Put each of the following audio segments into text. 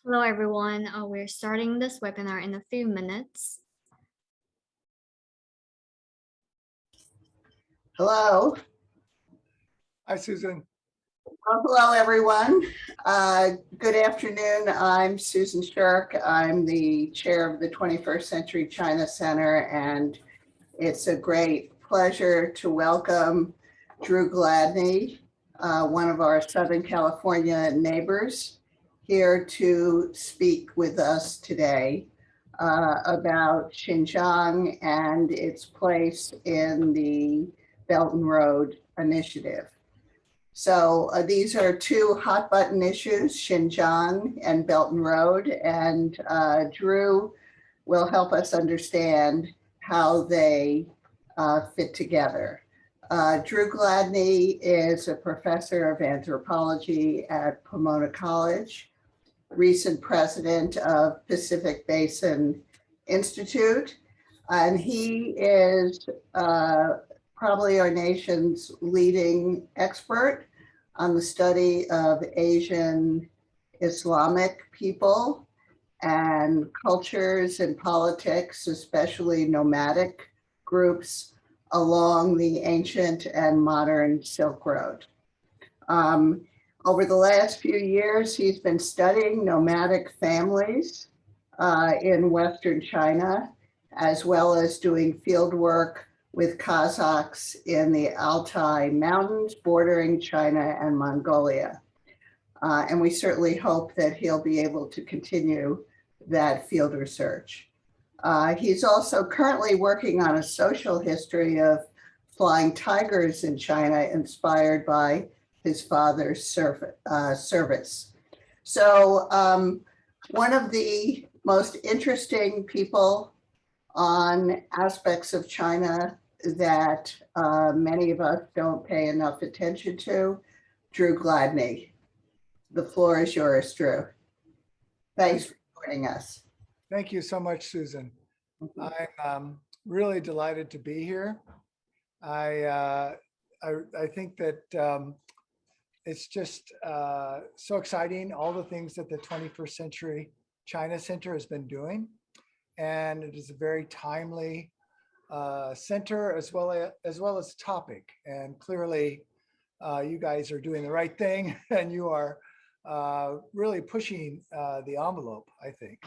Hello, everyone. We're starting this webinar in a few minutes. Hello. Hi, Susan. Well, hello, everyone. Good afternoon. I'm Susan Shirk. I'm the chair of the 21st Century China Center, and it's a great pleasure to welcome Dru Gladney, one of our Southern California neighbors, here to speak with us today about Xinjiang and its place in the Belton Road Initiative. So these are two hot button issues, Xinjiang and Belton Road, and Dru will help us understand how they fit together. Dru Gladney is a professor of anthropology at Pomona College, recent president of Pacific Basin Institute, and he is probably our nation's leading expert on the study of Asian Islamic people and cultures and politics, especially nomadic groups along the ancient and modern Silk Road. Over the last few years, he's been studying nomadic families in Western China, as well as doing field work with Kazakhs in the Altai Mountains bordering China and Mongolia. And we certainly hope that he'll be able to continue that field research. He's also currently working on a social history of flying tigers in China, inspired by his father's service. So one of the most interesting people on aspects of China that many of us don't pay enough attention to, Dru Gladney. The floor is yours, Dru. Thanks for joining us. Thank you so much, Susan. I'm really delighted to be here. I think that it's just so exciting, all the things that the 21st Century China Center has been doing. And it is a very timely center as well as topic. And clearly, you guys are doing the right thing, and you are really pushing the envelope, I think.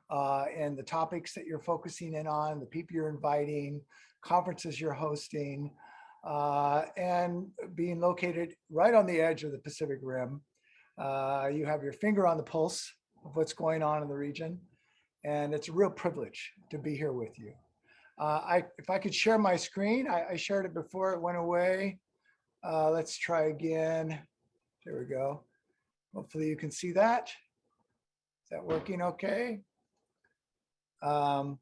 And the topics that you're focusing in on, the people you're inviting, conferences you're hosting, and being located right on the edge of the Pacific Rim. You have your finger on the pulse of what's going on in the region. And it's a real privilege to be here with you. If I could share my screen, I shared it before, it went away. Let's try again. There we go. Hopefully you can see that. Is that working okay? Are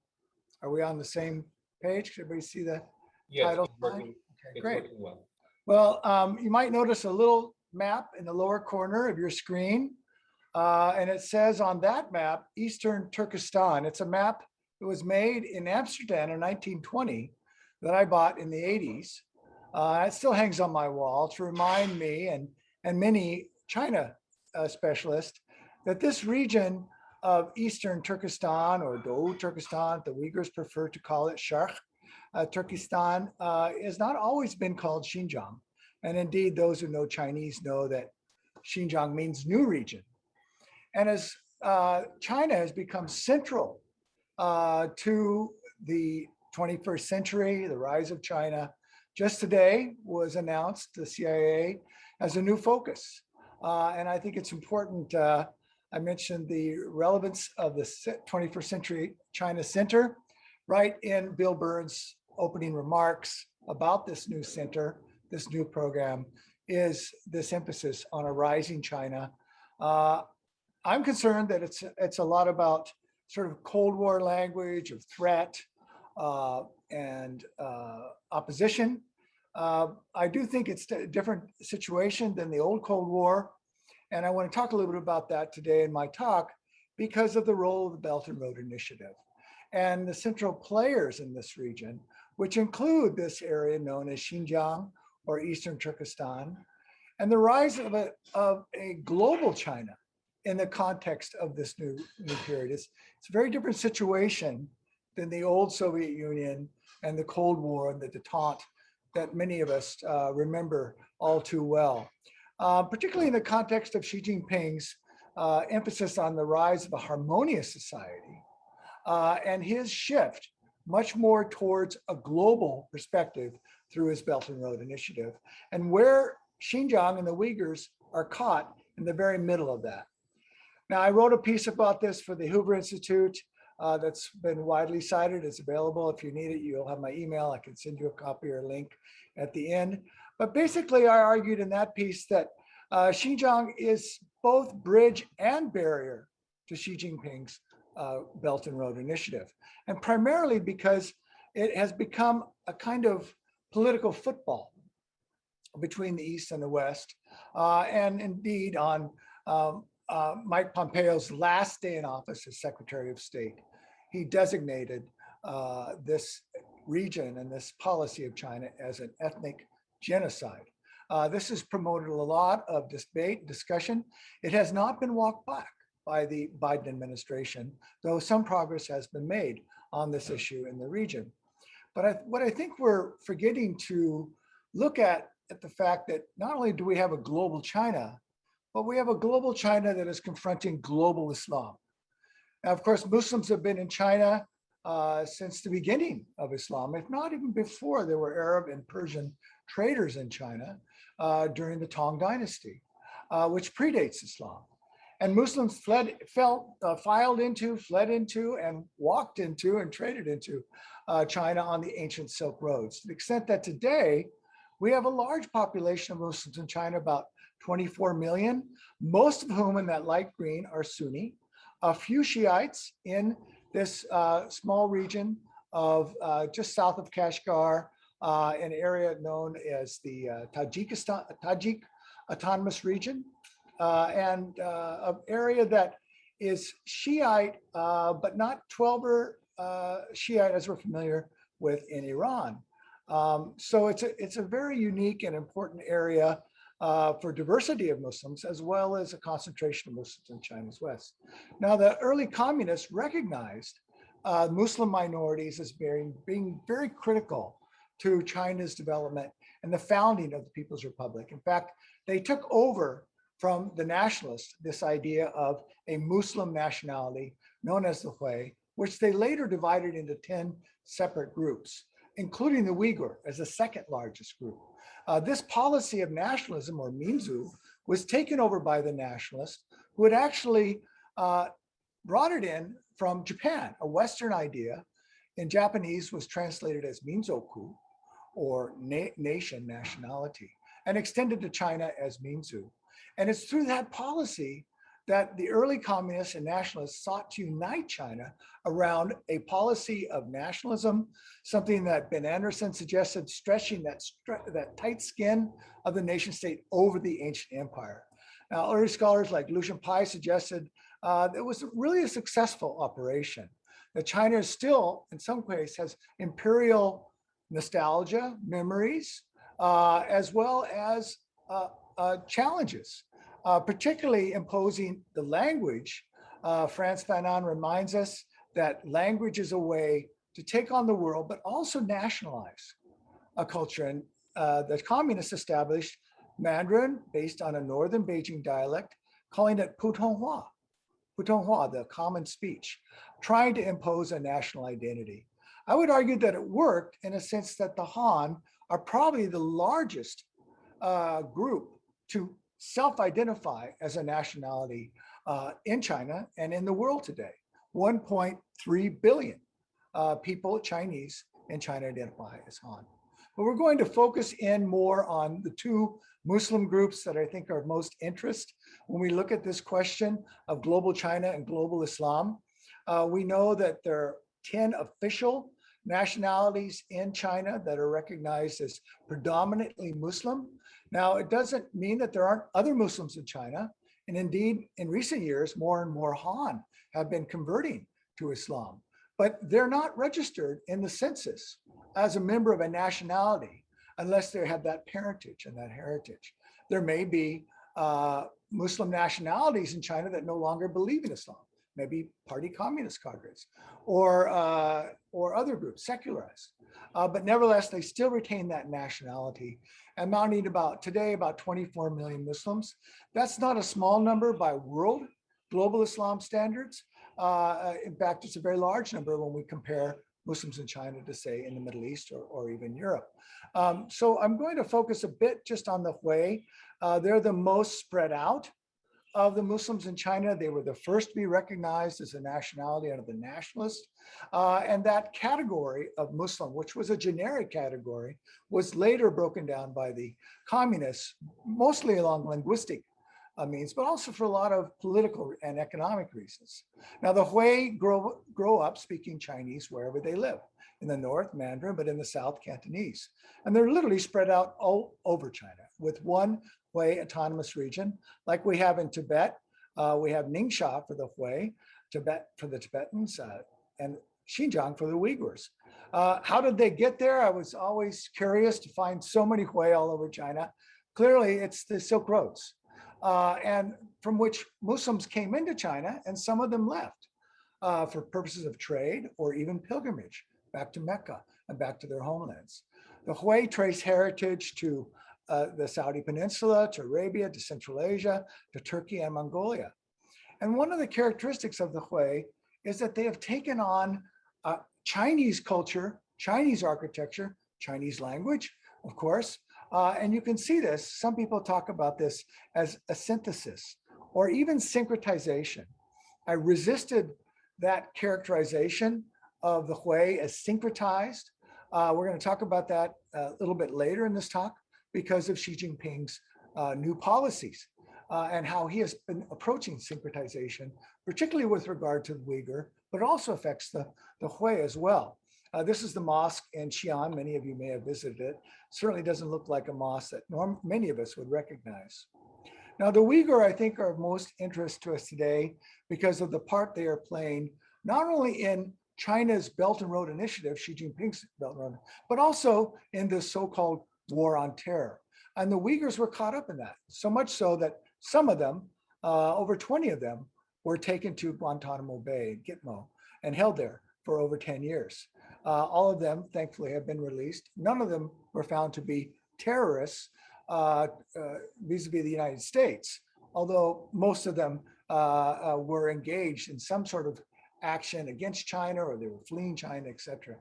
we on the same page? Can everybody see the title? Working, okay, great. Well, you might notice a little map in the lower corner of your screen. And it says on that map, Eastern Turkestan. It's a map that was made in Amsterdam in 1920 that I bought in the 80s. It still hangs on my wall to remind me and many China specialists that this region of Eastern Turkestan, or Do Turkestan, the Uyghurs prefer to call it Shirk, Turkestan, has not always been called Xinjiang. And indeed, those who know Chinese know that Xinjiang means new region. And as China has become central to the 21st century, the rise of China, just today was announced, the CIA, as a new focus. And I think it's important, I mentioned the relevance of the 21st Century China Center right in Bill Burns' opening remarks about this new center, this new program, is this emphasis on a rising China. I'm concerned that it's a lot about sort of Cold War language of threat and opposition. I do think it's a different situation than the old Cold War. And I want to talk a little bit about that today in my talk because of the role of the Belton Road Initiative and the central players in this region, which include this area known as Xinjiang or Eastern Turkestan, and the rise of a global China in the context of this new period. It's a very different situation than the old Soviet Union and the Cold War and the détente that many of us remember all too well. Particularly in the context of Xi Jinping's emphasis on the rise of a harmonious society and his shift much more towards a global perspective through his Belt and Road Initiative, and where Xinjiang and the Uyghurs are caught in the very middle of that. Now, I wrote a piece about this for the Hoover Institute that's been widely cited. It's available. If you need it, you'll have my email. I can send you a copy or a link at the end. But basically, I argued in that piece that Xinjiang is both bridge and barrier to Xi Jinping's Belt and Road Initiative, and primarily because it has become a kind of political football between the East and the West. And indeed, on Mike Pompeo's last day in office as Secretary of State, he designated this region and this policy of China as an ethnic genocide. This has promoted a lot of debate, discussion. It has not been walked back by the Biden administration, though some progress has been made on this issue in the region. But what I think we're forgetting to look at the fact that not only do we have a global China, but we have a global China that is confronting global Islam. Now, of course, Muslims have been in China since the beginning of Islam, if not even before. There were Arab and Persian traders in China during the Tang Dynasty, which predates Islam. And Muslims fled into, and walked into, and traded into China on the ancient Silk Roads, to the extent that today we have a large population of Muslims in China, about 24 million, most of whom in that light green are Sunni, a few Shiites in this small region of just south of Kashgar, an area known as the Tajik Autonomous Region, and an area that is Shiite, but not Twelver Shiite as we're familiar with in Iran. So it's a very unique and important area for diversity of Muslims, as well as a concentration of Muslims in China's West. Now, the early communists recognized Muslim minorities as being very critical to China's development and the founding of the People's Republic. In fact, they took over from the nationalists this idea of a Muslim nationality known as the Hui, which they later divided into 10 separate groups, including the Uyghur as the second largest group. This policy of nationalism, or Minzu, was taken over by the nationalists, who had actually brought it in from Japan. A Western idea in Japanese was translated as Minzoku, or nation, nationality, and extended to China as Minzu. And it's through that policy that the early communists and nationalists sought to unite China around a policy of nationalism, something that Ben Anderson suggested, stretching that tight skin of the nation state over the ancient empire. Now, early scholars like Lucian Pai suggested it was really a successful operation. That China is still, in some ways, has imperial nostalgia, memories, as well as challenges, particularly imposing the language. Frantz Fanon reminds us that language is a way to take on the world, but also nationalize a culture. And the communists established Mandarin based on a northern Beijing dialect, calling it Putonghua, the common speech, trying to impose a national identity. I would argue that it worked in a sense that the Han are probably the largest group to self-identify as a nationality in China and in the world today. 1.3 billion people, Chinese, in China identify as Han. But we're going to focus in more on the two Muslim groups that I think are of most interest when we look at this question of global China and global Islam. We know that there are 10 official nationalities in China that are recognized as predominantly Muslim. Now, it doesn't mean that there aren't other Muslims in China. And indeed, in recent years, more and more Han have been converting to Islam, but they're not registered in the census as a member of a nationality unless they have that parentage and that heritage. There may be Muslim nationalities in China that no longer believe in Islam, maybe party communist cadres or other groups, secularized. But nevertheless, they still retain that nationality, amounting today about 24 million Muslims. That's not a small number by global Islam standards. In fact, it's a very large number when we compare Muslims in China to, say, in the Middle East or even Europe. So I'm going to focus a bit just on the Hui. They're the most spread out of the Muslims in China. They were the first to be recognized as a nationality under the nationalists. And that category of Muslim, which was a generic category, was later broken down by the communists, mostly along linguistic means, but also for a lot of political and economic reasons. Now, the Hui grow up speaking Chinese wherever they live. In the north, Mandarin, but in the south, Cantonese. And they're literally spread out all over China with one Hui autonomous region, like we have in Tibet. We have Ningxia for the Hui, Tibet for the Tibetans, and Xinjiang for the Uyghurs. How did they get there? I was always curious to find so many Hui all over China. Clearly, it's the Silk Roads, and from which Muslims came into China, and some of them left for purposes of trade or even pilgrimage back to Mecca and back to their homelands. The Hui trace heritage to the Saudi Peninsula, to Arabia, to Central Asia, to Turkey and Mongolia. And one of the characteristics of the Hui is that they have taken on Chinese culture, Chinese architecture, Chinese language, of course. And you can see this. Some people talk about this as a synthesis or even syncretization. I resisted that characterization of the Hui as syncretized. We're going to talk about that a little bit later in this talk because of Xi Jinping's new policies and how he has been approaching syncretization, particularly with regard to the Uyghur, but it also affects the Hui as well. This is the mosque in Xi'an. Many of you may have visited it. Certainly doesn't look like a mosque that many of us would recognize. Now, the Uyghur, I think, are of most interest to us today because of the part they are playing, not only in China's Belt and Road Initiative, Xi Jinping's Belt and Road, but also in the so-called war on terror. And the Uyghurs were caught up in that, so much so that some of them, over 20 of them, were taken to Guantanamo Bay, Gitmo, and held there for over 10 years. All of them, thankfully, have been released. None of them were found to be terrorists vis-a-vis the United States, although most of them were engaged in some sort of action against China, or they were fleeing China, etc.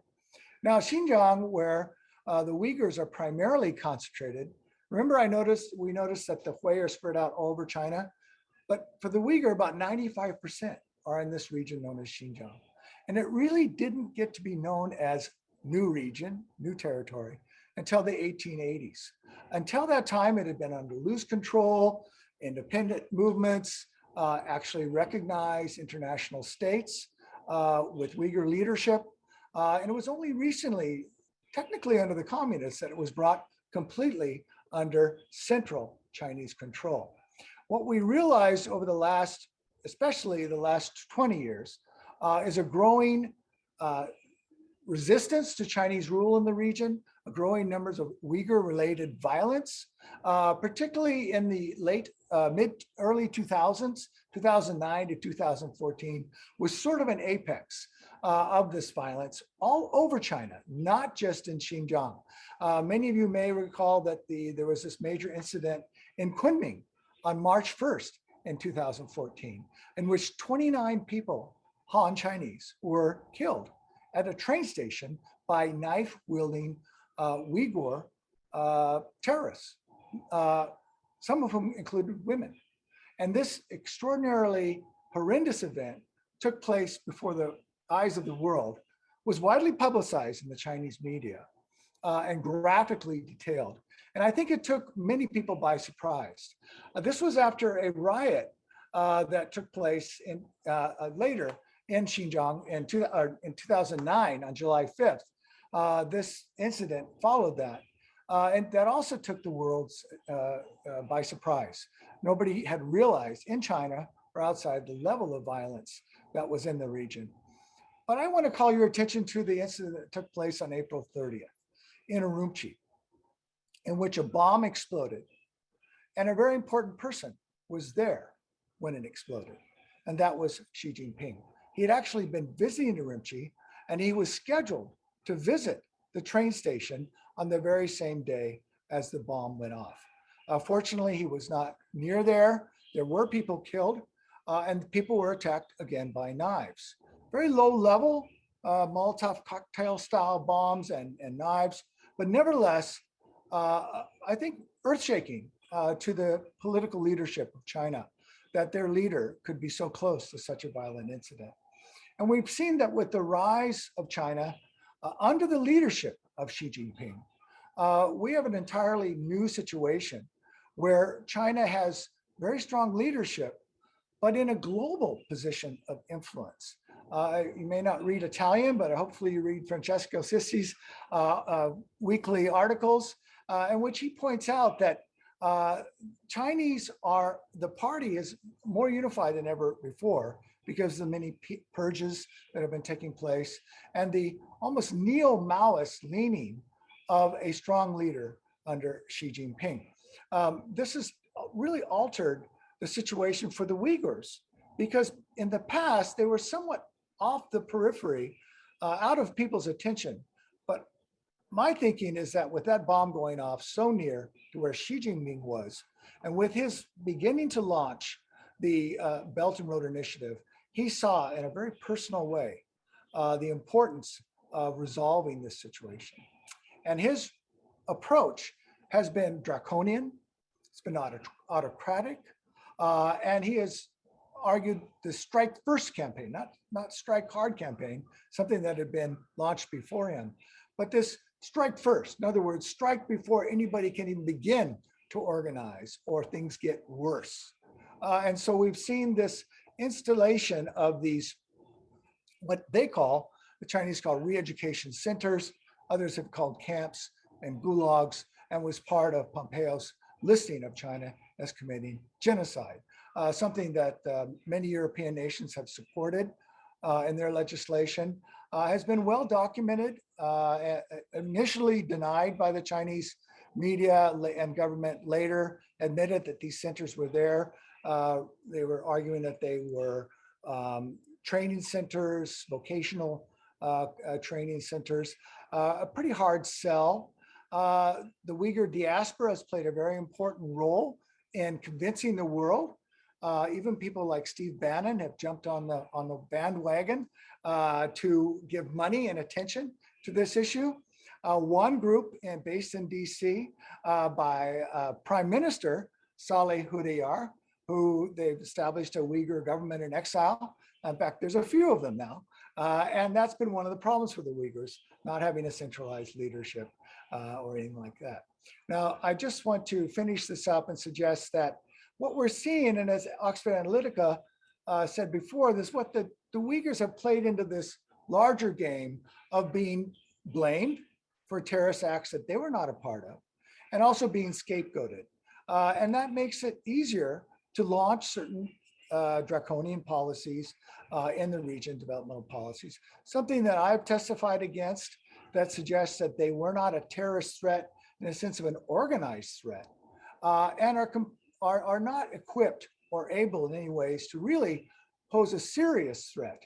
Now, Xinjiang, where the Uyghurs are primarily concentrated. Remember, we noticed that the Hui are spread out all over China, but for the Uyghur, about 95% are in this region known as Xinjiang. And it really didn't get to be known as new region, new territory, until the 1880s. Until that time, it had been under loose control, independent movements, actually recognized international states with Uyghur leadership. And it was only recently, technically under the communists, that it was brought completely under central Chinese control. What we realized over the last, especially the last 20 years, is a growing resistance to Chinese rule in the region, a growing numbers of Uyghur-related violence, particularly in the early 2000s, 2009 to 2014, was sort of an apex of this violence all over China, not just in Xinjiang. Many of you may recall that there was this major incident in Kunming on March 1st in 2014, in which 29 people, Han Chinese, were killed at a train station by knife-wielding Uyghur terrorists, some of whom included women. And this extraordinarily horrendous event took place before the eyes of the world, was widely publicized in the Chinese media and graphically detailed. And I think it took many people by surprise. This was after a riot that took place later in Xinjiang in 2009 on July 5th. This incident followed that. And that also took the world by surprise. Nobody had realized in China or outside the level of violence that was in the region. But I want to call your attention to the incident that took place on April 30th in Urumqi, in which a bomb exploded and a very important person was there when it exploded, and that was Xi Jinping. He had actually been visiting Urumqi, and he was scheduled to visit the train station on the very same day as the bomb went off. Fortunately, he was not near there. There were people killed, and people were attacked again by knives. Very low level Molotov cocktail style bombs and knives, but nevertheless, I think earth-shaking to the political leadership of China, that their leader could be so close to such a violent incident. And we've seen that with the rise of China under the leadership of Xi Jinping, we have an entirely new situation where China has very strong leadership, but in a global position of influence. You may not read Italian, but hopefully you read Francesco Sissi's weekly articles, in which he points out that the party is more unified than ever before because of the many purges that have been taking place and the almost neo-Maoist leaning of a strong leader under Xi Jinping. This has really altered the situation for the Uyghurs, because in the past, they were somewhat off the periphery, out of people's attention. But my thinking is that with that bomb going off so near to where Xi Jinping was, and with his beginning to launch the Belton Road Initiative, he saw in a very personal way the importance of resolving this situation. And his approach has been draconian, it's been autocratic, and he has argued the strike first campaign, not strike hard campaign, something that had been launched before him, but this strike first. In other words, strike before anybody can even begin to organize or things get worse. And so we've seen this installation of these, what they call, the Chinese call re-education centers, others have called camps and gulags, and was part of Pompeo's listing of China as committing genocide. Something that many European nations have supported in their legislation, has been well documented, initially denied by the Chinese media and government, later admitted that these centers were there. They were arguing that they were training centers, vocational training centers, a pretty hard sell. The Uyghur diaspora has played a very important role in convincing the world. Even people like Steve Bannon have jumped on the bandwagon to give money and attention to this issue. One group based in DC by Prime Minister Saleh Hudayar, who they've established a Uyghur government in exile. In fact, there's a few of them now. And that's been one of the problems for the Uyghurs, not having a centralized leadership or anything like that. Now, I just want to finish this up and suggest that what we're seeing, and as Oxford Analytica said before, this what the Uyghurs have played into this larger game of being blamed for terrorist acts that they were not a part of, and also being scapegoated. And that makes it easier to launch certain draconian policies in the region, developmental policies. Something that I've testified against that suggests that they were not a terrorist threat in a sense of an organized threat, and are not equipped or able in any ways to really pose a serious threat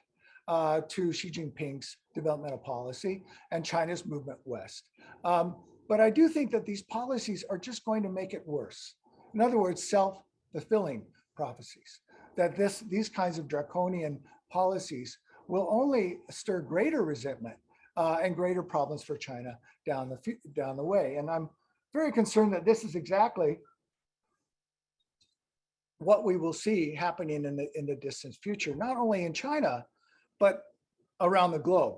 to Xi Jinping's developmental policy and China's movement west. But I do think that these policies are just going to make it worse. In other words, self-fulfilling prophecies, that these kinds of draconian policies will only stir greater resentment and greater problems for China down the way. And I'm very concerned that this is exactly what we will see happening in the distant future, not only in China, but around the globe,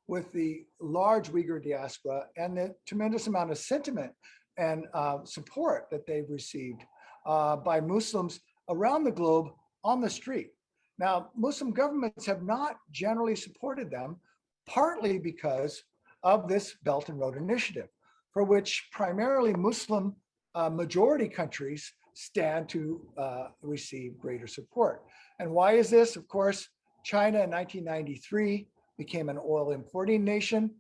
with the large Uyghur diaspora and the tremendous amount of sentiment and support that they've received by Muslims around the globe on the street. Now, Muslim governments have not generally supported them, partly because of this Belt and Road Initiative, for which primarily Muslim majority countries stand to receive greater support. And why is this? Of course, China in 1993 became an oil importing nation,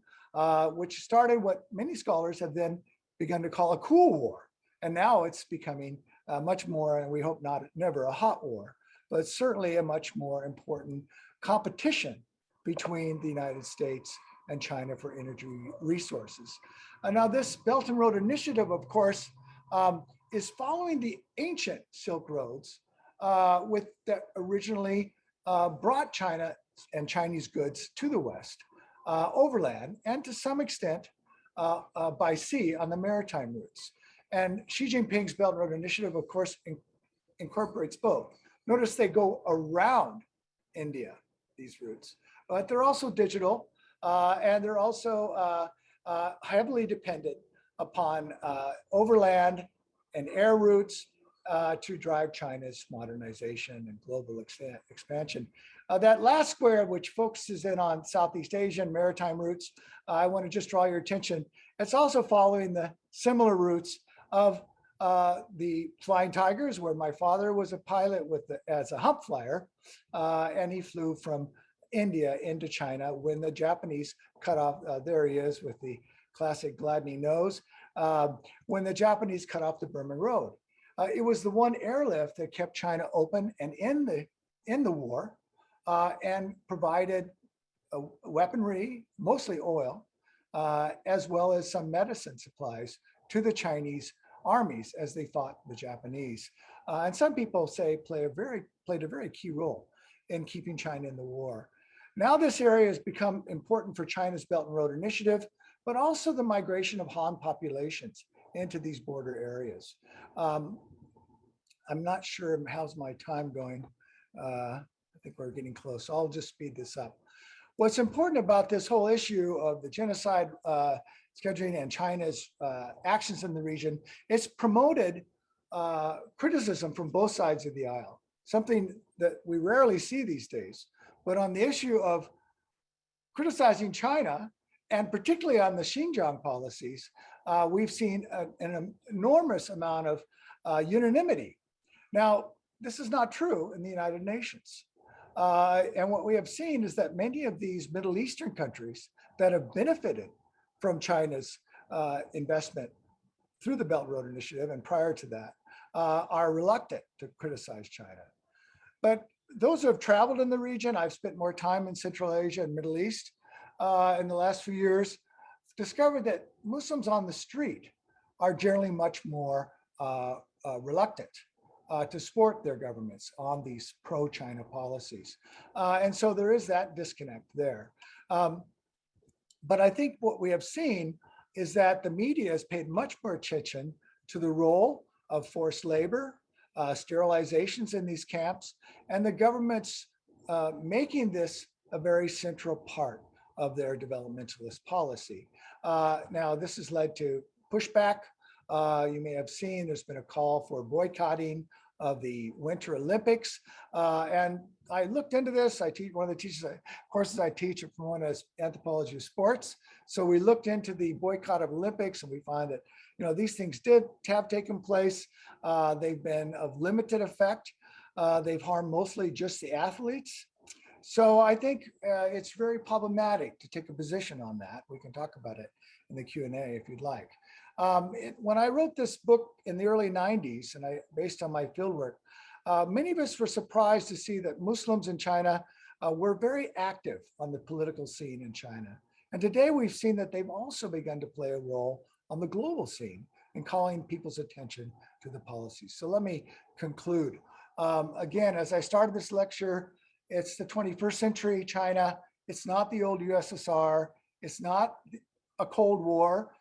which started what many scholars have then begun to call a cool war. And now it's becoming much more, and we hope not never a hot war, but certainly a much more important competition between the United States and China for energy resources. Now this Belt and Road Initiative, of course, is following the ancient Silk Roads that originally brought China and Chinese goods to the West overland, and to some extent by sea on the maritime routes. And Xi Jinping's Belt and Road Initiative, of course, incorporates both. Notice they go around India, these routes, but they're also digital, and they're also heavily dependent upon overland and air routes to drive China's modernization and global expansion. That last square, which focuses in on Southeast Asian maritime routes, I want to just draw your attention. It's also following the similar routes of the Flying Tigers, where my father was a pilot as a hump flyer, and he flew from India into China when the Japanese cut off, there he is with the classic Gladney nose, when the Japanese cut off the Burma Road. It was the one airlift that kept China open and in the war, and provided weaponry, mostly oil, as well as some medicine supplies to the Chinese armies as they fought the Japanese. And some people say played a very key role in keeping China in the war. Now this area has become important for China's Belt and Road Initiative, but also the migration of Han populations into these border areas. I'm not sure how's my time going. I think we're getting close. I'll just speed this up. What's important about this whole issue of the genocide scheduling and China's actions in the region, it's promoted criticism from both sides of the aisle, something that we rarely see these days. But on the issue of criticizing China, and particularly on the Xinjiang policies, we've seen an enormous amount of unanimity. Now, this is not true in the United Nations. And what we have seen is that many of these Middle Eastern countries that have benefited from China's investment through the Belt and Road Initiative and prior to that are reluctant to criticize China. But those who have traveled in the region, I've spent more time in Central Asia and Middle East in the last few years, discovered that Muslims on the street are generally much more reluctant to support their governments on these pro-China policies. And so there is that disconnect there. But I think what we have seen is that the media has paid much more attention to the role of forced labor, sterilizations in these camps, and the government's making this a very central part of their developmentalist policy. Now, this has led to pushback. You may have seen there's been a call for boycotting of the Winter Olympics. And I looked into this. I teach one of the courses I teach at Pomona is Anthropology of Sports. So we looked into the Boycott of Olympics, and we find that these things did have taken place. They've been of limited effect. They've harmed mostly just the athletes. So I think it's very problematic to take a position on that. We can talk about it in the Q&A if you'd like. When I wrote this book in the early 90s, and based on my fieldwork, many of us were surprised to see that Muslims in China were very active on the political scene in China. And today we've seen that they've also begun to play a role on the global scene in calling people's attention to the policies. So let me conclude. Again, as I started this lecture, it's the 21st century China. It's not the old USSR. It's not a Cold War.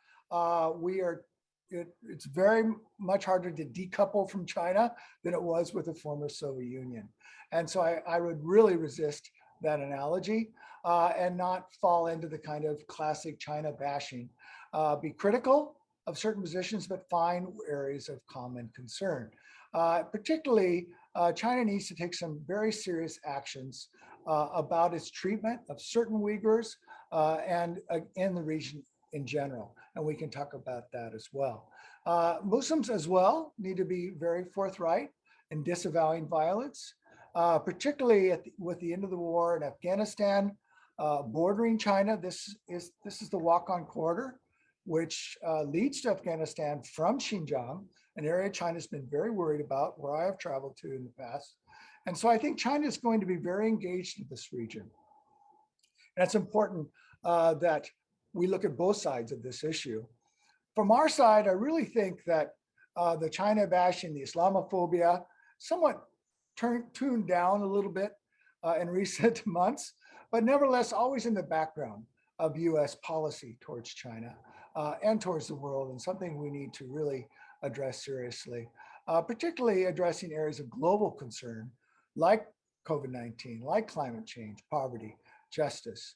It's very much harder to decouple from China than it was with the former Soviet Union. And so I would really resist that analogy and not fall into the kind of classic China bashing. Be critical of certain positions, but find areas of common concern. Particularly, China needs to take some very serious actions about its treatment of certain Uyghurs and in the region in general. And we can talk about that as well. Muslims as well need to be very forthright in disavowing violence, particularly with the end of the war in Afghanistan, bordering China. This is the walk-on corridor, which leads to Afghanistan from Xinjiang an area China's been very worried about, where I have traveled to in the past. And so I think China is going to be very engaged in this region. And it's important that we look at both sides of this issue. From our side, I really think that the China bashing, the Islamophobia, somewhat tuned down a little bit in recent months, but nevertheless, always in the background of US policy towards China and towards the world, and something we need to really address seriously, particularly addressing areas of global concern like COVID-19, like climate change, poverty, justice,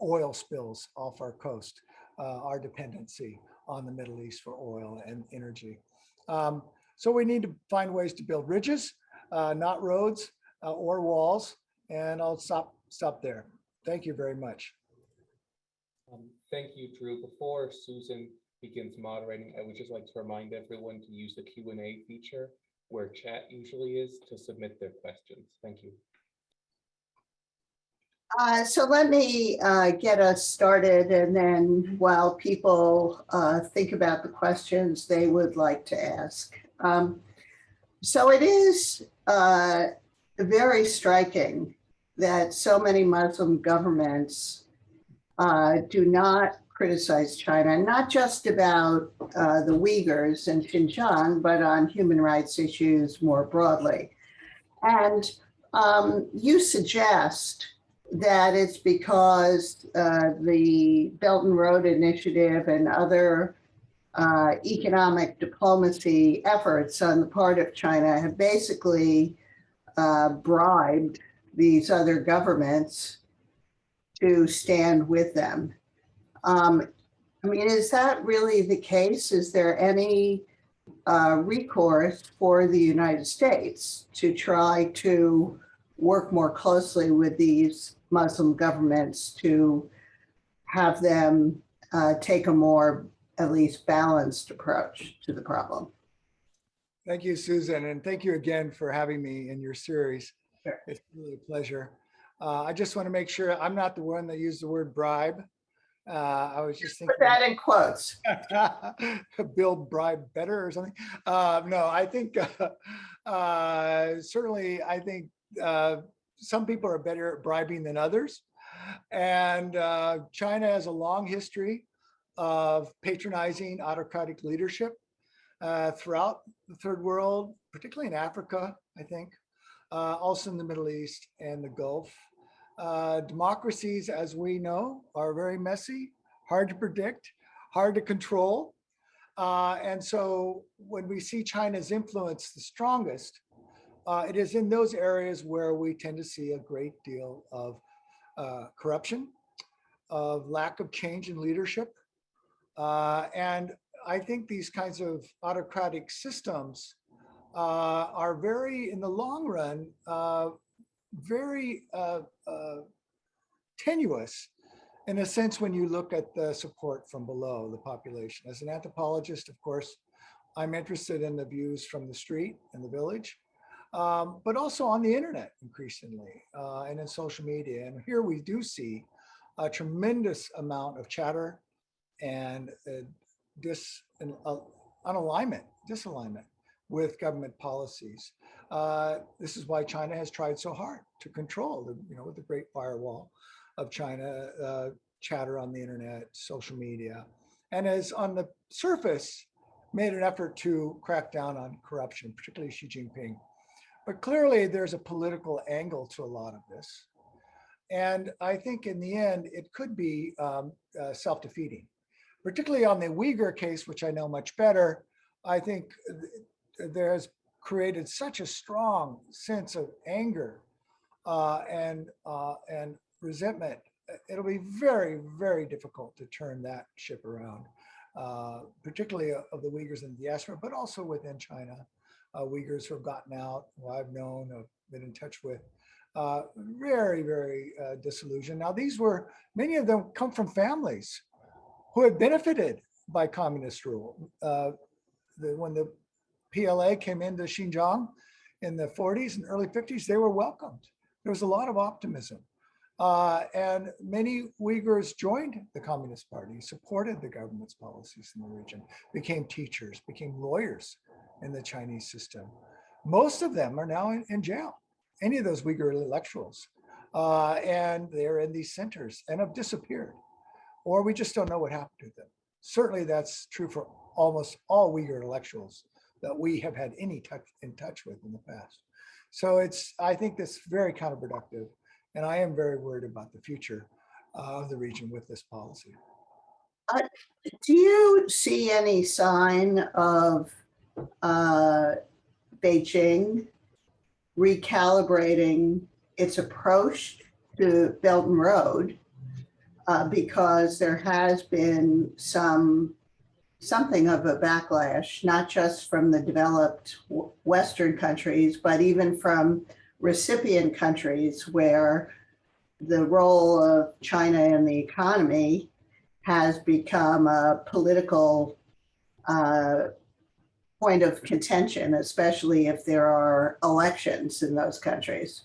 oil spills off our coast, our dependency on the Middle East for oil and energy. So we need to find ways to build bridges, not roads or walls, and I'll stop there. Thank you very much. Thank you, Drew. Before Susan begins moderating, I would just like to remind everyone to use the Q&A feature where chat usually is to submit their questions. Thank you. So let me get us started, and then while people think about the questions they would like to ask. So it is very striking that so many Muslim governments do not criticize China, not just about the Uyghurs in Xinjiang, but on human rights issues more broadly. And you suggest that it's because the Belton Road Initiative and other economic diplomacy efforts on the part of China have basically bribed these other governments to stand with them. I mean, is that really the case? Is there any recourse for the United States to try to work more closely with these Muslim governments to have them take a more, at least balanced approach to the problem? Thank you, Susan, and thank you again for having me in your series. Sure. It's really a pleasure. I just want to make sure I'm not the one that used the word bribe. I was just thinking. Put that in quotes. Build bribe better or something. No, I think certainly I think some people are better at bribing than others. And China has a long history of patronizing autocratic leadership throughout the third world, particularly in Africa, I think, also in the Middle East and the Gulf. Democracies, as we know, are very messy, hard to predict, hard to control. And so when we see China's influence the strongest, it is in those areas where we tend to see a great deal of corruption, of lack of change in leadership. And I think these kinds of autocratic systems are very, in the long run, very tenuous in a sense when you look at the support from below the population. As an anthropologist, of course, I'm interested in the views from the street and the village, but also on the internet increasingly and in social media. And here we do see a tremendous amount of chatter and disalignment with government policies. This is why China has tried so hard to control, with the Great Firewall of China, chatter on the internet, social media, and has on the surface made an effort to crack down on corruption, particularly Xi Jinping. But clearly there's a political angle to a lot of this. And I think in the end, it could be self-defeating, particularly on the Uyghur case, which I know much better. I think there has created such a strong sense of anger and resentment. It'll be very, very difficult to turn that ship around, particularly of the Uyghurs in the diaspora, but also within China. Uyghurs who have gotten out, who I've known, have been in touch with, very, very disillusioned. Now, many of them come from families who had benefited by communist rule. When the PLA came into Xinjiang in the 40s and early 50s, they were welcomed. There was a lot of optimism. And many Uyghurs joined the Communist Party, supported the government's policies in the region, became teachers, became lawyers in the Chinese system. Most of them are now in jail, any of those Uyghur intellectuals. And they're in these centers and have disappeared, or we just don't know what happened to them. Certainly that's true for almost all Uyghur intellectuals that we have had any touch with in the past. So I think that's very counterproductive. And I am very worried about the future of the region with this policy. Do you see any sign of Beijing recalibrating its approach to Belton Road? Because there has been something of a backlash, not just from the developed Western countries, but even from recipient countries where the role of China in the economy has become a political point of contention, especially if there are elections in those countries.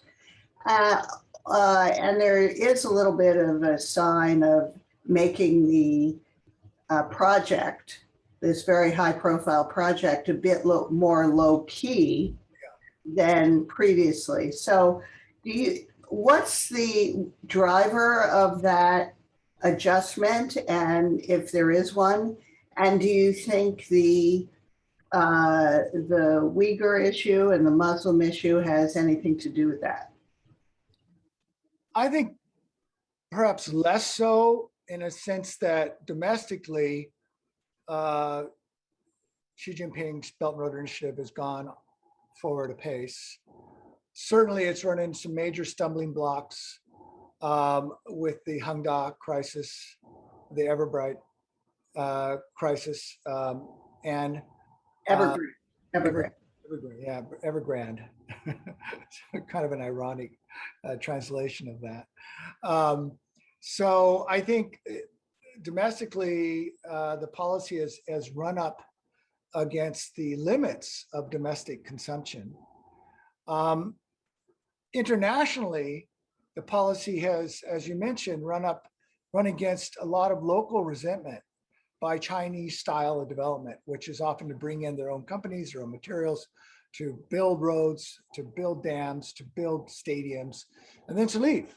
And there is a little bit of a sign of making the project, this very high profile project, a bit more low key than previously. So what's the driver of that adjustment, and if there is one? And do you think the Uyghur issue and the Muslim issue has anything to do with that? I think perhaps less so, in a sense that domestically, Xi Jinping's Belt and Road Initiative has gone forward apace. Certainly it's run into some major stumbling blocks with the Hongdae Crisis, the Everbright crisis, and Evergrande. Yeah, Evergrande. Kind of an ironic translation of that. So I think domestically, the policy has run up against the limits of domestic consumption. Internationally, the policy has, as you mentioned, run against a lot of local resentment by Chinese style of development, which is often to bring in their own companies, their own materials, to build roads, to build dams, to build stadiums, and then to leave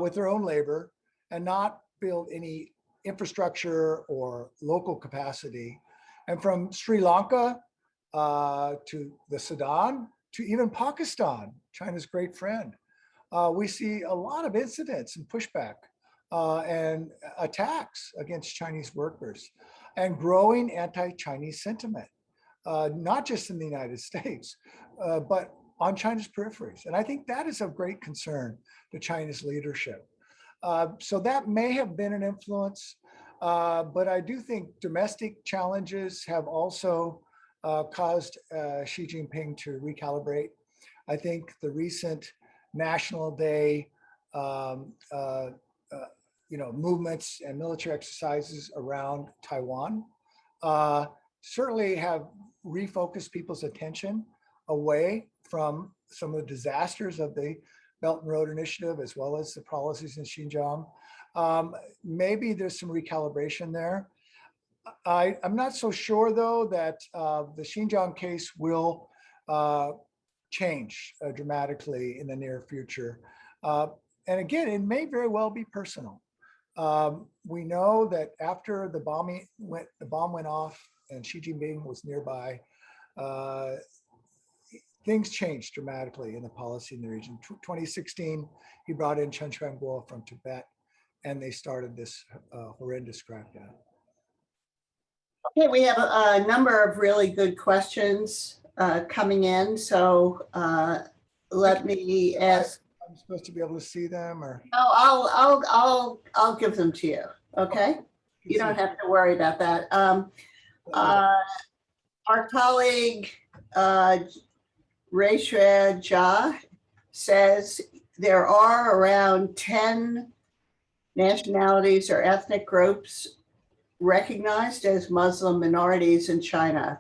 with their own labor and not build any infrastructure or local capacity. And from Sri Lanka to the Sudan to even Pakistan, China's great friend, we see a lot of incidents and pushback and attacks against Chinese workers and growing anti-Chinese sentiment, not just in the United States, but on China's peripheries. And I think that is of great concern to China's leadership. So that may have been an influence, but I do think domestic challenges have also caused Xi Jinping to recalibrate. I think the recent National Day movements and military exercises around Taiwan certainly have refocused people's attention away from some of the disasters of the Belt and Road Initiative, as well as the policies in Xinjiang. Maybe there's some recalibration there. I'm not so sure, though, that the Xinjiang case will change dramatically in the near future. And again, it may very well be personal. We know that after the bomb went off and Xi Jinping was nearby, things changed dramatically in the policy in the region. 2016, he brought in Chen Quanguo from Tibet, and they started this horrendous crackdown. Okay, we have a number of really good questions coming in. So let me ask. I'm supposed to be able to see them, or? Oh, I'll give them to you. Okay, you don't have to worry about that. Our colleague Reisha Jha says there are around 10 nationalities or ethnic groups recognized as Muslim minorities in China.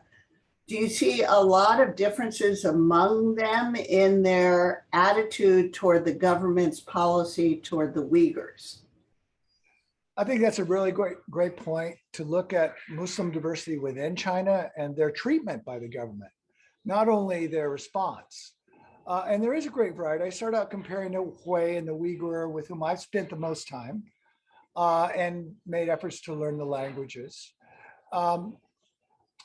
Do you see a lot of differences among them in their attitude toward the government's policy toward the Uyghurs? I think that's a really great point to look at Muslim diversity within China and their treatment by the government, not only their response. And there is a great variety. I started out comparing the Hui and the Uyghur, with whom I've spent the most time, and made efforts to learn the languages.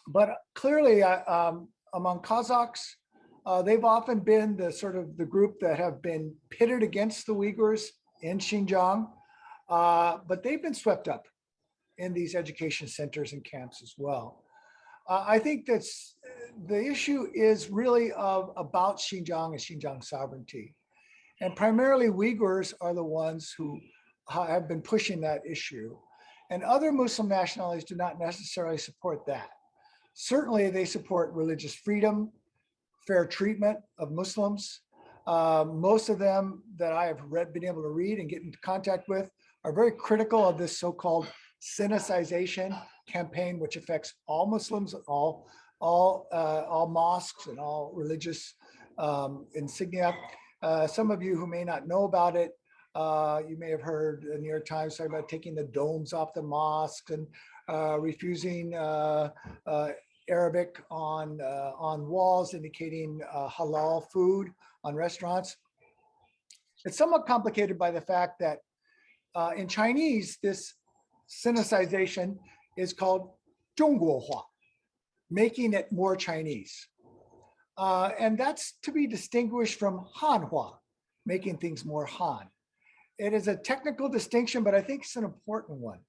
But clearly, among Kazakhs, they've often been the group that have been pitted against the Uyghurs in Xinjiang, but they've been swept up in these education centers and camps as well. I think the issue is really about Xinjiang and Xinjiang sovereignty. And primarily Uyghurs are the ones who have been pushing that issue. And other Muslim nationalities do not necessarily support that. Certainly they support religious freedom, fair treatment of Muslims. Most of them that I have been able to read and get into contact with are very critical of this so-called Sinicization campaign, which affects all Muslims, all mosques and all religious insignia. Some of you who may not know about it, you may have heard the New York Times talk about taking the domes off the mosques and refusing Arabic on walls indicating halal food on restaurants. It's somewhat complicated by the fact that in Chinese, this Sinicization is called 中国化, making it more Chinese. And that's to be distinguished from Hanhua, making things more Han. It is a technical distinction, but I think it's an important one.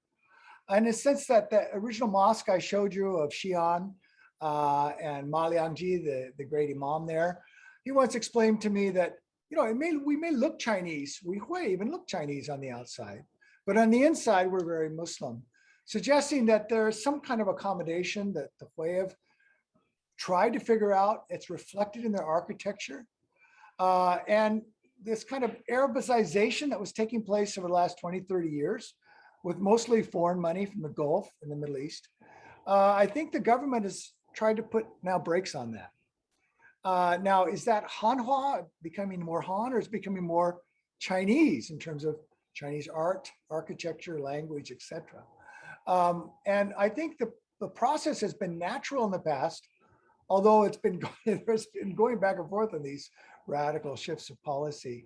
In the sense that the original mosque I showed you of Xi'an and Ma Liangji, the great imam there, he once explained to me that, we may look Chinese, we even look Chinese on the outside, but on the inside, we're very Muslim, suggesting that there's some kind of accommodation that the Hui have tried to figure out. It's reflected in their architecture. And this kind of Arabization that was taking place over the last 20, 30 years, with mostly foreign money from the Gulf and the Middle East. I think the government has tried to put now brakes on that. Now, is that Hanhua becoming more Han, or is it becoming more Chinese in terms of Chinese art, architecture, language, etc.? And I think the process has been natural in the past, although there's been going back and forth on these radical shifts of policy.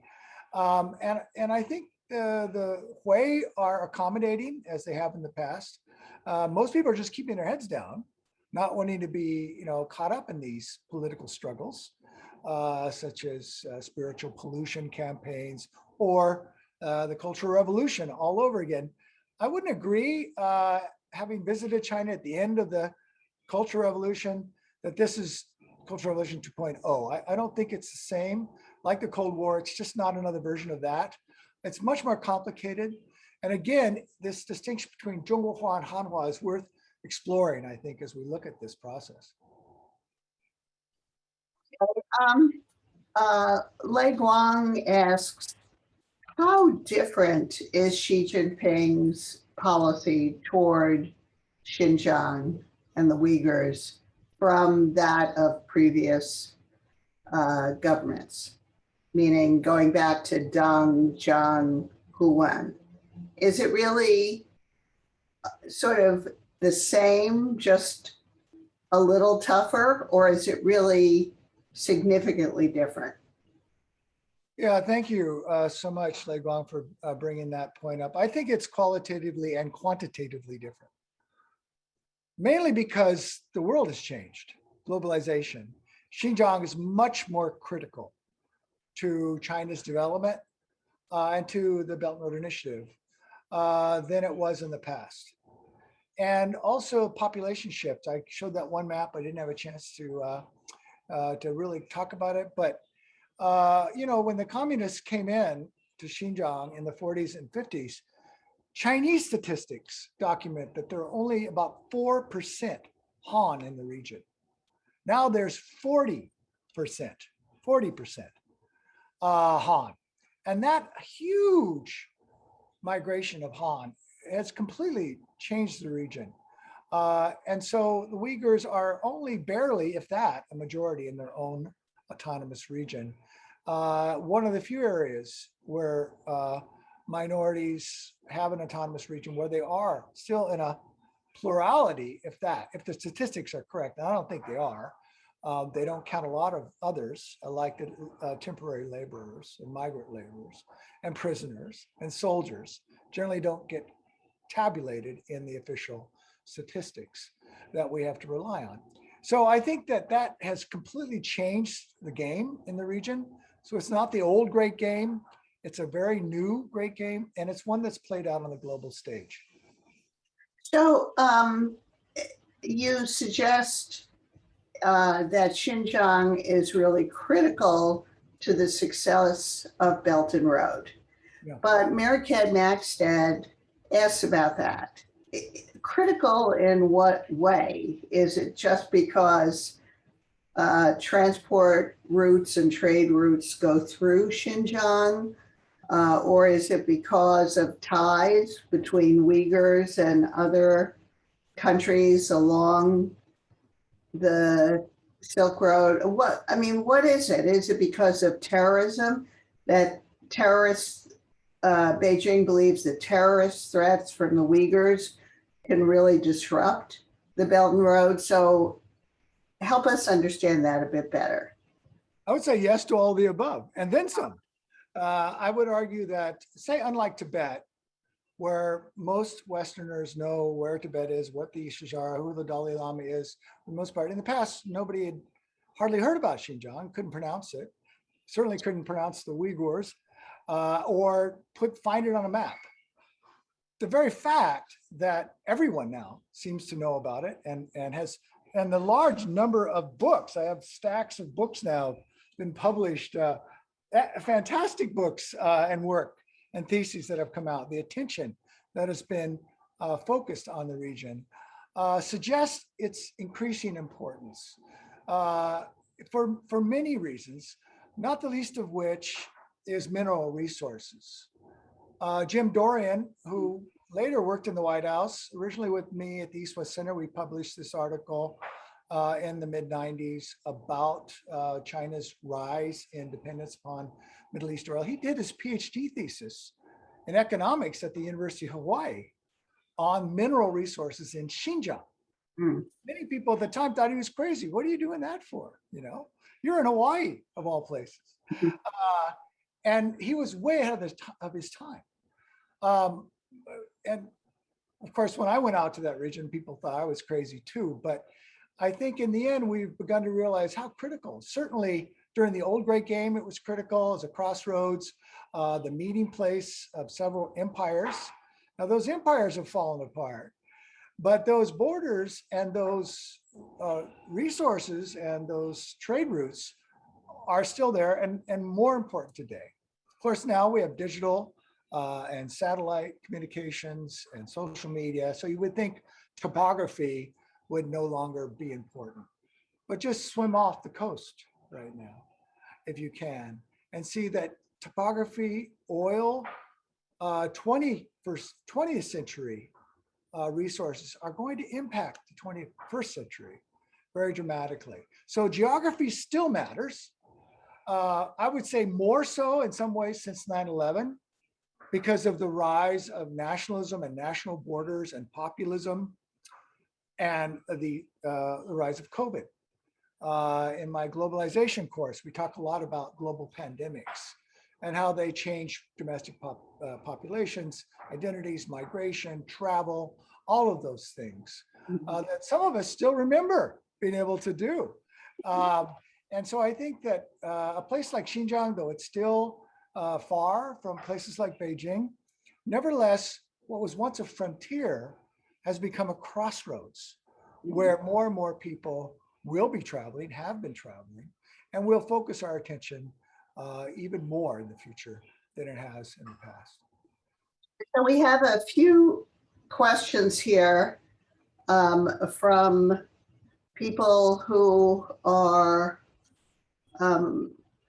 And I think the Hui are accommodating as they have in the past. Most people are just keeping their heads down, not wanting to be, caught up in these political struggles, such as spiritual pollution campaigns or the Cultural Revolution all over again. I wouldn't agree, having visited China at the end of the Cultural Revolution, that this is Cultural Revolution 2.0. I don't think it's the same. Like the Cold War, it's just not another version of that. It's much more complicated. And again, this distinction between Zhongguohua and Hanhua is worth exploring, I think, as we look at this process. Lei Guang asks, how different is Xi Jinping's policy toward Xinjiang and the Uyghurs from that of previous governments, meaning going back to Deng, Zhang, Hu Wen? Is it really sort of the same, just a little tougher, or is it really significantly different? Yeah, thank you so much, Lei Guang, for bringing that point up. I think it's qualitatively and quantitatively different, mainly because the world has changed, globalization. Xinjiang is much more critical to China's development and to the Belt and Road Initiative than it was in the past. And also population shift. I showed that one map. I didn't have a chance to really talk about it, but when the communists came in to Xinjiang in the 40s and 50s, Chinese statistics document that there are only about 4% Han in the region. Now there's 40% Han. And that huge migration of Han has completely changed the region. And so the Uyghurs are only barely, if that, a majority in their own autonomous region. One of the few areas where minorities have an autonomous region where they are still in a plurality, if the statistics are correct. And I don't think they are. They don't count a lot of others, like the temporary laborers and migrant laborers and prisoners and soldiers generally don't get tabulated in the official statistics that we have to rely on. So I think that has completely changed the game in the region. So it's not the old great game. It's a very new great game, and it's one that's played out on the global stage. So you suggest that Xinjiang is really critical to the success of Belton Road. Yeah. But Mary Cad Maxted asks about that. Critical in what way? Is it just because transport routes and trade routes go through Xinjiang? Or is it because of ties between Uyghurs and other countries along the Silk Road? What is it? Is it because of terrorism, that terrorists, Beijing believes that terrorist threats from the Uyghurs can really disrupt the Belt and Road? So help us understand that a bit better. I would say yes to all the above, and then some. I would argue that, say, unlike Tibet, where most Westerners know where Tibet is, what the issues are, who the Dalai Lama is, for the most part. In the past, nobody had hardly heard about Xinjiang, couldn't pronounce it, certainly couldn't pronounce the Uyghurs, or find it on a map. The very fact that everyone now seems to know about it and the large number of books, I have stacks of books now been published, fantastic books and work and theses that have come out, the attention that has been focused on the region suggests its increasing importance for many reasons, not the least of which is mineral resources. Jim Dorian, who later worked in the White House, originally with me at the East-West Center, we published this article in the mid-90s about China's rise in dependence upon Middle East oil. He did his PhD thesis in economics at the University of Hawaii on mineral resources in Xinjiang. Many people at the time thought he was crazy. What are you doing that for? You're in Hawaii, of all places. And he was way ahead of his time. And of course, when I went out to that region, people thought I was crazy too. But I think in the end, we've begun to realize how critical. Certainly during the old great game, it was critical as a crossroads, the meeting place of several empires. Now those empires have fallen apart, but those borders and those resources and those trade routes are still there and more important today. Of course, now we have digital and satellite communications and social media. So you would think topography would no longer be important, but just swim off the coast right now, if you can, and see that topography, oil, 20th century resources are going to impact the 21st century very dramatically. So geography still matters. I would say more so in some ways since 9/11 because of the rise of nationalism and national borders and populism and the rise of COVID. In my globalization course, we talk a lot about global pandemics and how they change domestic populations, identities, migration, travel, all of those things that some of us still remember being able to do. And so I think that a place like Xinjiang, though it's still far from places like Beijing, nevertheless, what was once a frontier has become a crossroads where more and more people will be traveling, have been traveling, and we'll focus our attention even more in the future than it has in the past. So we have a few questions here from people who are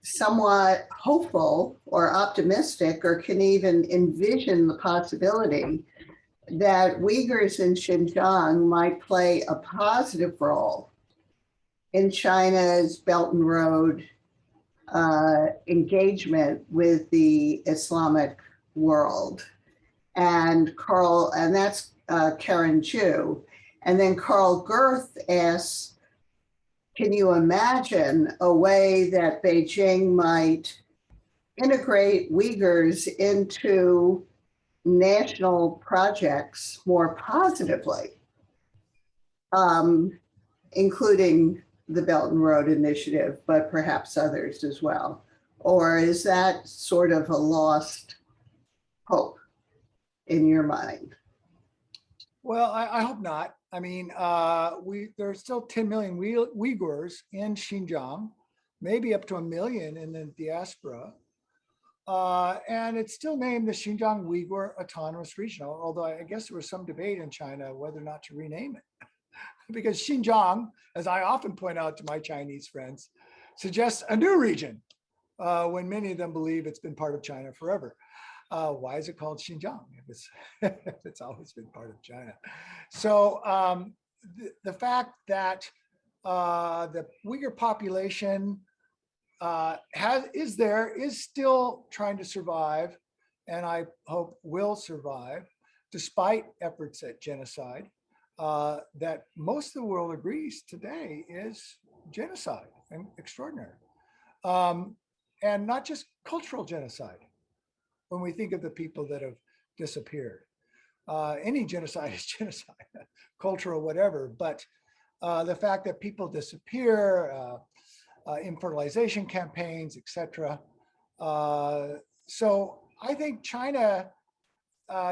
somewhat hopeful or optimistic or can even envision the possibility that Uyghurs in Xinjiang might play a positive role in China's Belton Road engagement with the Islamic world. And that's Karen Ju. And then Carl Girth asks, can you imagine a way that Beijing might integrate Uyghurs into national projects more positively, including the Belton Road Initiative, but perhaps others as well? Or is that sort of a lost hope in your mind? Well, I hope not. I mean, there's still 10 million Uyghurs in Xinjiang, maybe up to 1 million in the diaspora. And it's still named the Xinjiang Uyghur Autonomous Region, although I guess there was some debate in China whether or not to rename it. Because Xinjiang, as I often point out to my Chinese friends, suggests a new region, when many of them believe it's been part of China forever. Why is it called Xinjiang if it's always been part of China? So the fact that the Uyghur population is still trying to survive, and I hope will survive, despite efforts at genocide, that most of the world agrees today is genocide and extraordinary. And not just cultural genocide. When we think of the people that have disappeared, any genocide is genocide, cultural, whatever, but the fact that people disappear, infertilization campaigns, etc. So I think China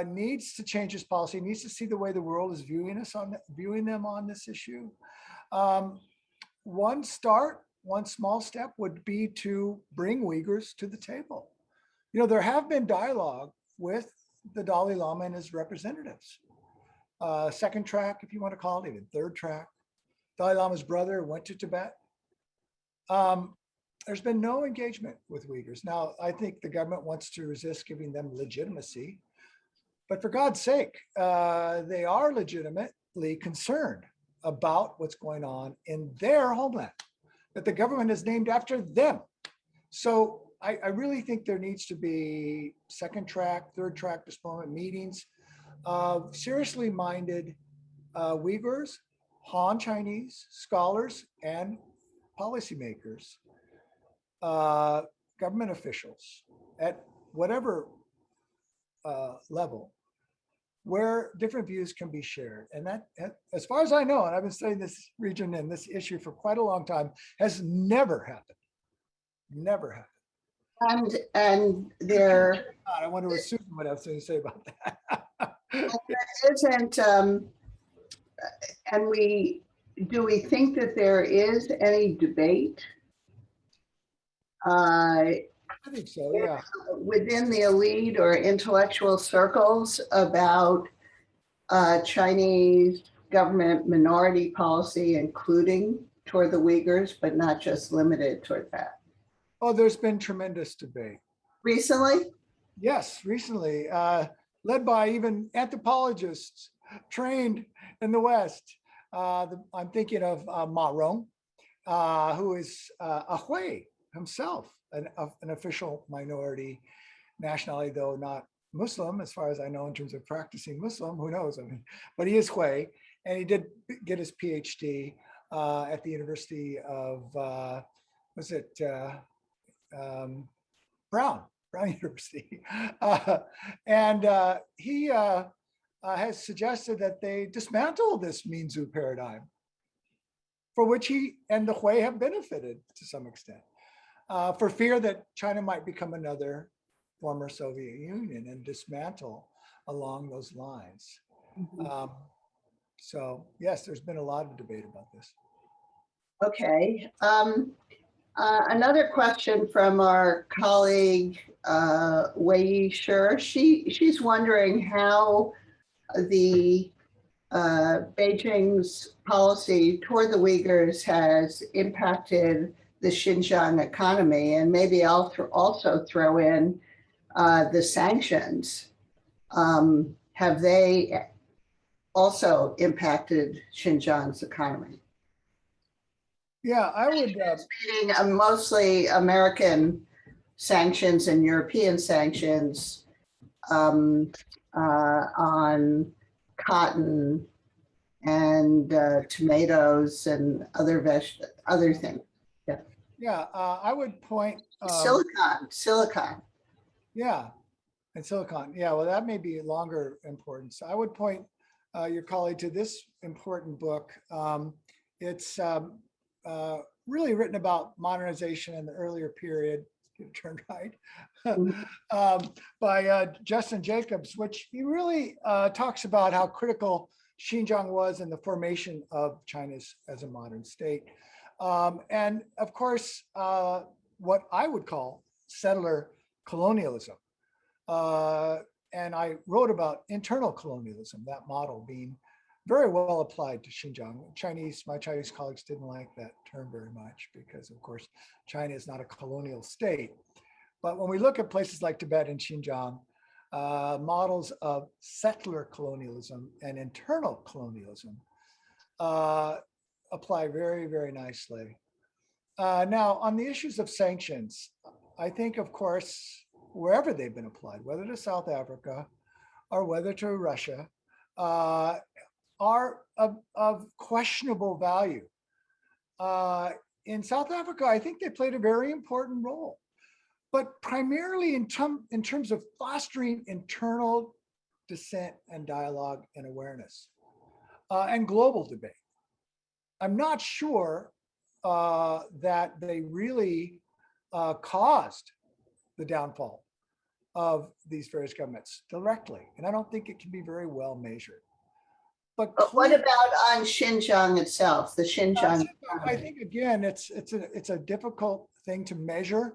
needs to change its policy, needs to see the way the world is viewing them on this issue. One small step would be to bring Uyghurs to the table. You know, there have been dialogue with the Dalai Lama and his representatives. Second track, if you want to call it, even third track. Dalai Lama's brother went to Tibet. There's been no engagement with Uyghurs. Now, I think the government wants to resist giving them legitimacy, but for God's sake, they are legitimately concerned about what's going on in their homeland, that the government is named after them. So I really think there needs to be second track, third track diplomatic meetings of seriously minded Uyghurs, Han Chinese scholars, and policymakers, government officials at whatever level, where different views can be shared. And that, as far as I know, and I've been studying this region and this issue for quite a long time, has never happened. Never happened. And there, I wonder what Susan would have to say about that. there isn't, and do we think that there is any debate I think so, yeah. within the elite or intellectual circles about Chinese government minority policy, including toward the Uyghurs, but not just limited toward that? Oh, there's been tremendous debate. Recently? Yes, recently, led by even anthropologists trained in the West. I'm thinking of Ma Rong, who is a Hui himself, an official minority nationality, though not Muslim, as far as I know, in terms of practicing Muslim. Who knows? I mean, but he is Hui, and he did get his PhD at the University of Brown University, and he has suggested that they dismantle this Minzu paradigm, for which he and the Hui have benefited to some extent, for fear that China might become another former Soviet Union and dismantle along those lines. Mm-hmm. So yes, there's been a lot of debate about this. Okay. Another question from our colleague, Wei Shirk. She's wondering how the Beijing's policy toward the Uyghurs has impacted the Xinjiang economy, and maybe I'll also throw in the sanctions. have they also impacted Xinjiang's economy? Yeah, I would. Meaning mostly American sanctions and European sanctions on cotton and tomatoes and other things. Yeah, I would point. Silicon. Yeah, and silicon. Yeah, well, that may be longer importance. I would point your colleague to this important book. It's really written about modernization in the earlier period, get it turned right, by Justin Jacobs, which he really talks about how critical Xinjiang was in the formation of China as a modern state. And of course, what I would call settler colonialism. And I wrote about internal colonialism, that model being very well applied to Xinjiang. My Chinese colleagues didn't like that term very much because, of course, China is not a colonial state. But when we look at places like Tibet and Xinjiang, models of settler colonialism and internal colonialism apply very, very nicely. Now, on the issues of sanctions, I think, of course, wherever they've been applied, whether to South Africa or whether to Russia, are of questionable value. In South Africa, I think they played a very important role, but primarily in terms of fostering internal dissent and dialogue and awareness and global debate. I'm not sure that they really caused the downfall of these various governments directly, and I don't think it can be very well measured. But what about on Xinjiang itself? The Xinjiang. I think again, it's a difficult thing to measure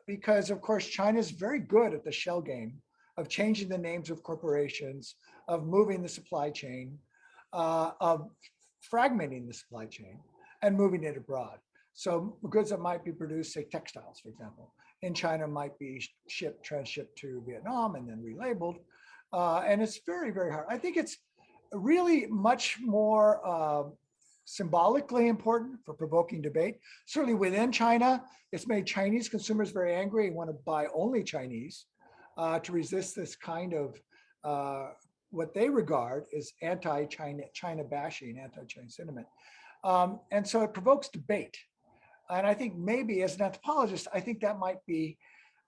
because, of course, China is very good at the shell game of changing the names of corporations, of moving the supply chain, of fragmenting the supply chain and moving it abroad. So goods that might be produced, say textiles, for example, in China might be transshipped to Vietnam and then relabeled. And it's very, very hard. I think it's really much more symbolically important for provoking debate. Certainly within China, it's made Chinese consumers very angry and want to buy only Chinese to resist this kind of what they regard as anti-China bashing, anti-China sentiment. And so it provokes debate. And I think maybe as an anthropologist, I think that might be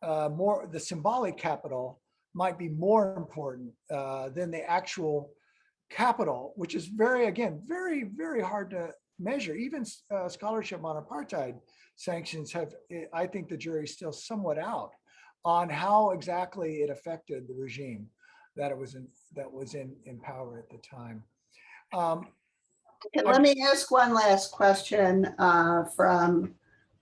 more, the symbolic capital might be more important than the actual capital, which is very, very hard to measure. Even scholarship on apartheid sanctions have, I think the jury's still somewhat out on how exactly it affected the regime that was in power at the time. Let me ask one last question from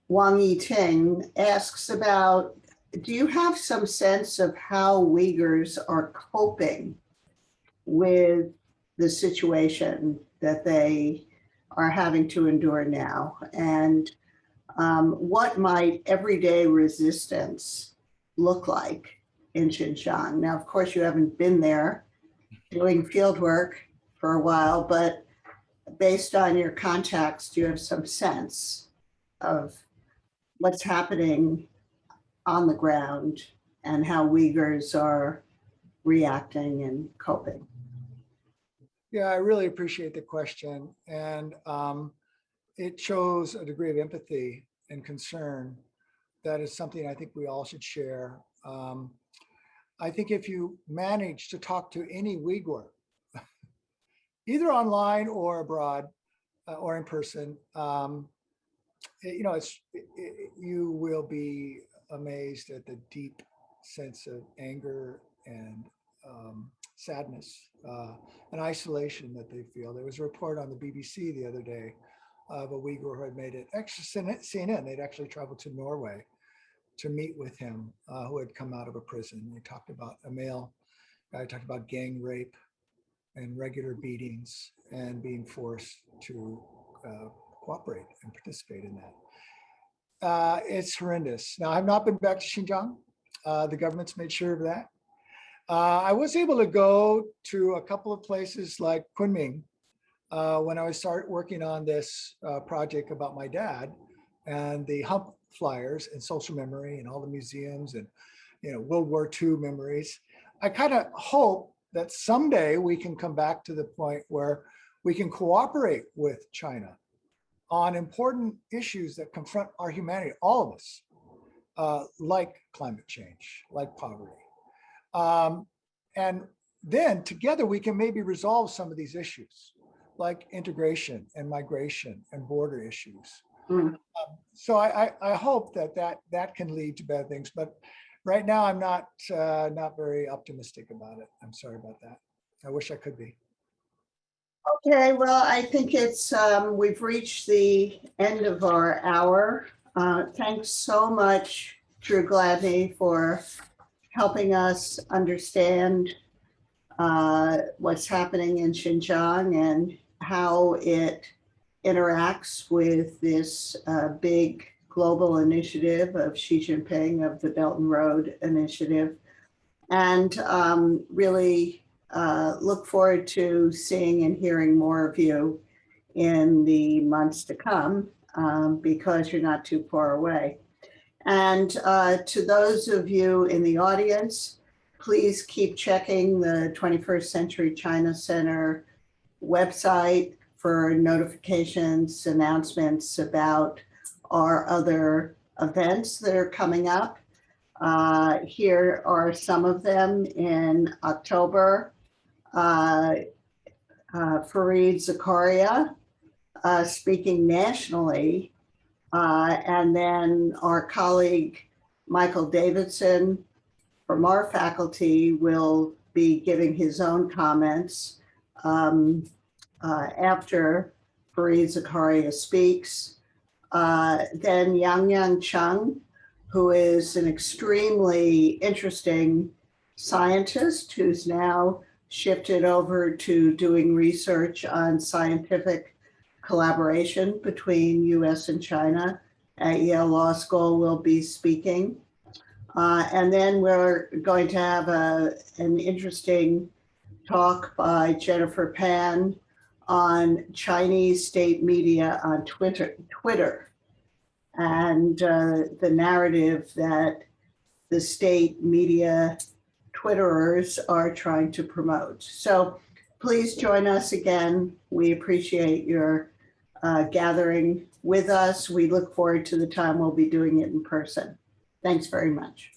Wang Yiting. Asks about, do you have some sense of how Uyghurs are coping with the situation that they are having to endure now? And what might everyday resistance look like in Xinjiang? Now, of course, you haven't been there doing field work for a while, but based on your contacts, do you have some sense of what's happening on the ground and how Uyghurs are reacting and coping? Yeah, I really appreciate the question. And it shows a degree of empathy and concern that is something I think we all should share. I think if you manage to talk to any Uyghur, either online or abroad or in person, you will be amazed at the deep sense of anger and sadness and isolation that they feel. There was a report on the BBC the other day of a Uyghur who had made it extra CNN. They'd actually traveled to Norway to meet with him, who had come out of a prison. They talked about a male guy, talked about gang rape and regular beatings and being forced to cooperate and participate in that. It's horrendous. Now, I've not been back to Xinjiang. The government's made sure of that. I was able to go to a couple of places like Kunming when I was working on this project about my dad and the hump flyers and social memory and all the museums and World War II memories. I kind of hope that someday we can come back to the point where we can cooperate with China on important issues that confront our humanity, all of us, like climate change, like poverty. And then together we can maybe resolve some of these issues, like integration and migration and border issues. So I hope that can lead to better things, but right now I'm not very optimistic about it. I'm sorry about that. I wish I could be. Okay, well, I think it's we've reached the end of our hour. Thanks so much, Dru Gladney, for helping us understand what's happening in Xinjiang and how it interacts with this big global initiative of Xi Jinping, of the Belton Road Initiative, and really look forward to seeing and hearing more of you in the months to come because you're not too far away. And to those of you in the audience, please keep checking the 21st Century China Center website for notifications, announcements about our other events that are coming up. Here are some of them in October. Fareed Zakaria speaking nationally, and then our colleague Michael Davidson from our faculty will be giving his own comments after Fareed Zakaria speaks. Then Yang Chung, who is an extremely interesting scientist who's now shifted over to doing research on scientific collaboration between US and China at Yale Law School, will be speaking. And then we're going to have an interesting talk by Jennifer Pan on Chinese state media on Twitter and the narrative that the state media Twitterers are trying to promote. So please join us again. We appreciate your gathering with us. We look forward to the time we'll be doing it in person. Thanks very much.